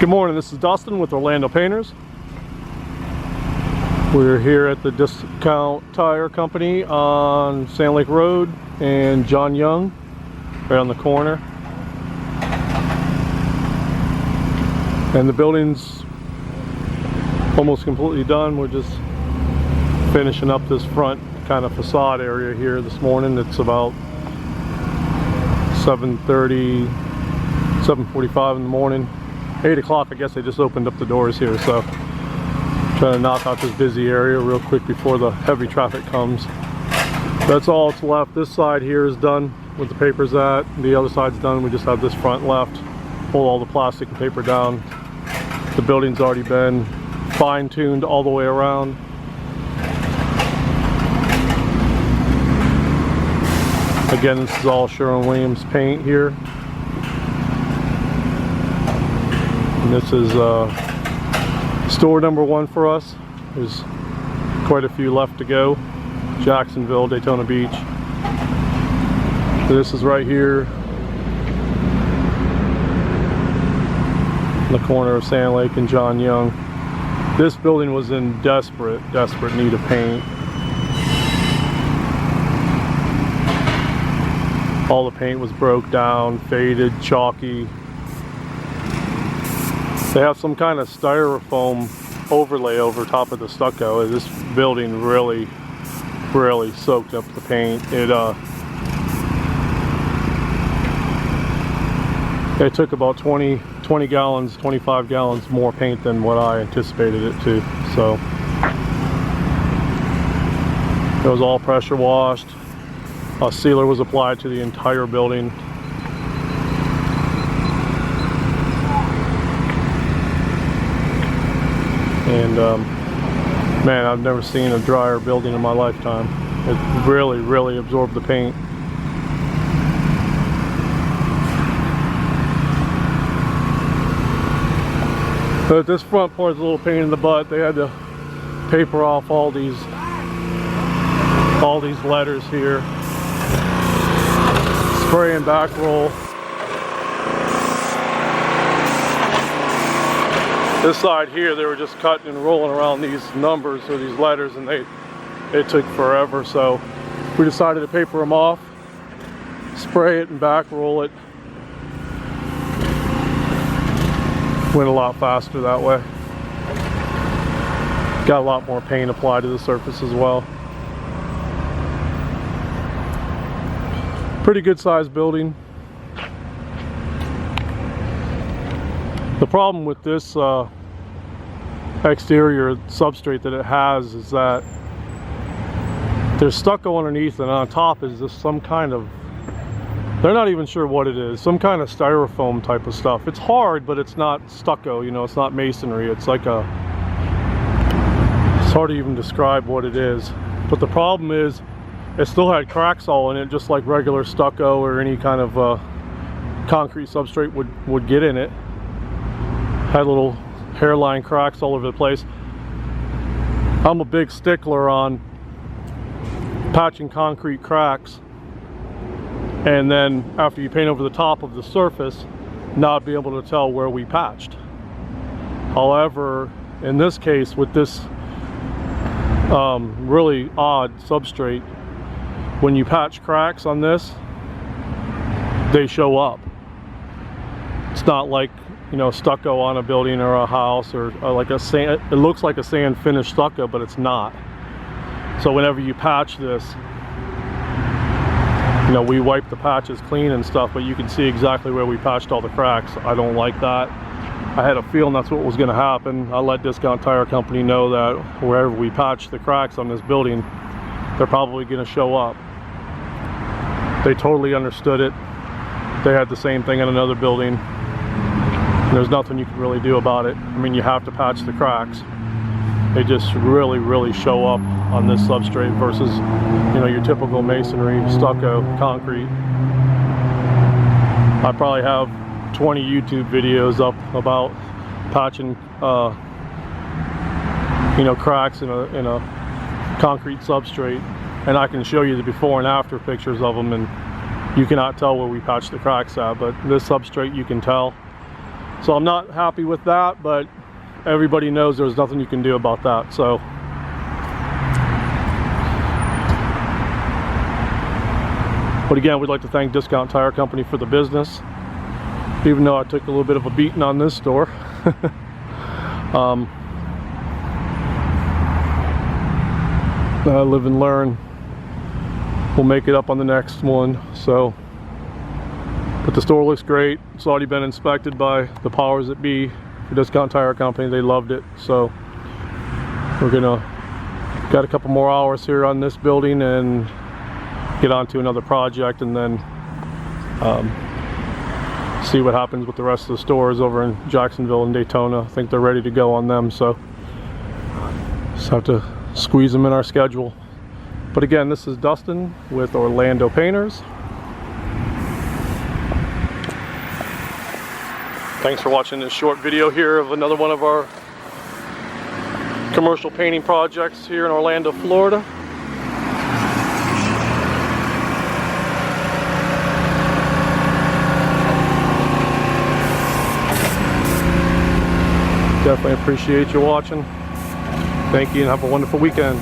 Good morning, this is Dustin with Orlando Painters. We're here at the Discount Tire Company on Sand Lake Road and John Young, right on the corner. And the building's almost completely done. We're just finishing up this front kind of facade area here this morning. It's about 7:30, 7:45 in the morning. 8 o'clock, I guess they just opened up the doors here, so trying to knock out this busy area real quick before the heavy traffic comes. That's all that's left. This side here is done with the papers at. The other side's done. We just have this front left. Pull all the plastic and paper down. The building's already been fine-tuned all the way around. Again, this is all Sherwin-Williams paint here. And this is store number 1 for us. There's quite a few left to go. Jacksonville, Daytona Beach. This is right here in the corner of Sand Lake and John Young. This building was in desperate need of paint. All the paint was broke down, faded, chalky. They have some kind of styrofoam overlay over top of the stucco. This building really soaked up the paint. It took about 20 gallons, 25 gallons more paint than what I anticipated it to. So it was all pressure washed. A sealer was applied to the entire building. And man, I've never seen a drier building in my lifetime. It really absorbed the paint. But this front part is a little pain in the butt. They had to paper off all these letters here. Spray and back roll. This side here, they were just cutting and rolling around these numbers or these letters, and it took forever. So we decided to paper them off, spray it and back roll it. Went a lot faster that way. Got a lot more paint applied to the surface as well. Pretty good sized building. The problem with this exterior substrate that it has is that there's stucco underneath, and on top is just some kind of, they're not even sure what it is, some kind of styrofoam type of stuff. It's hard, but it's not stucco, you know, it's not masonry. It's like it's hard to even describe what it is. But the problem is it still had cracks all in it, just like regular stucco or any kind of concrete substrate would get in it. Had little hairline cracks all over the place. I'm a big stickler on patching concrete cracks, and then after you paint over the top of the surface, not be able to tell where we patched. However, in this case, with this really odd substrate, when you patch cracks on this, they show up. It's not like, you know, stucco on a building or a house, or like a sand, it looks like a sand finished stucco, but it's not. So whenever you patch this, you know, we wipe the patches clean and stuff, but you can see exactly where we patched all the cracks. I don't like that. I had a feeling that's what was going to happen. I let Discount Tire Company know that wherever we patch the cracks on this building, they're probably going to show up. They totally understood it. They had the same thing in another building. There's nothing you can really do about it. I mean, you have to patch the cracks. They just really show up on this substrate versus, you know, your typical masonry, stucco, concrete. I probably have 20 YouTube videos up about patching, you know, cracks in a concrete substrate, and I can show you the before and after pictures of them, and you cannot tell where we patched the cracks at. But this substrate, you can tell. So I'm not happy with that, but everybody knows there's nothing you can do about that. So but again, we'd like to thank Discount Tire Company for the business, even though I took a little bit of a beating on this store. Live and learn. We'll make it up on the next one. So, but the store looks great. It's already been inspected by the powers that be for Discount Tire Company. They loved it. So we're gonna got a couple more hours here on this building and get on to another project, and then see what happens with the rest of the stores over in Jacksonville and Daytona. I think they're ready to go on them, so just have to squeeze them in our schedule. But again, this is Dustin with Orlando Painters. Thanks for watching this short video here of another one of our commercial painting projects here in Orlando, Florida. Definitely appreciate you watching. Thank you and have a wonderful weekend.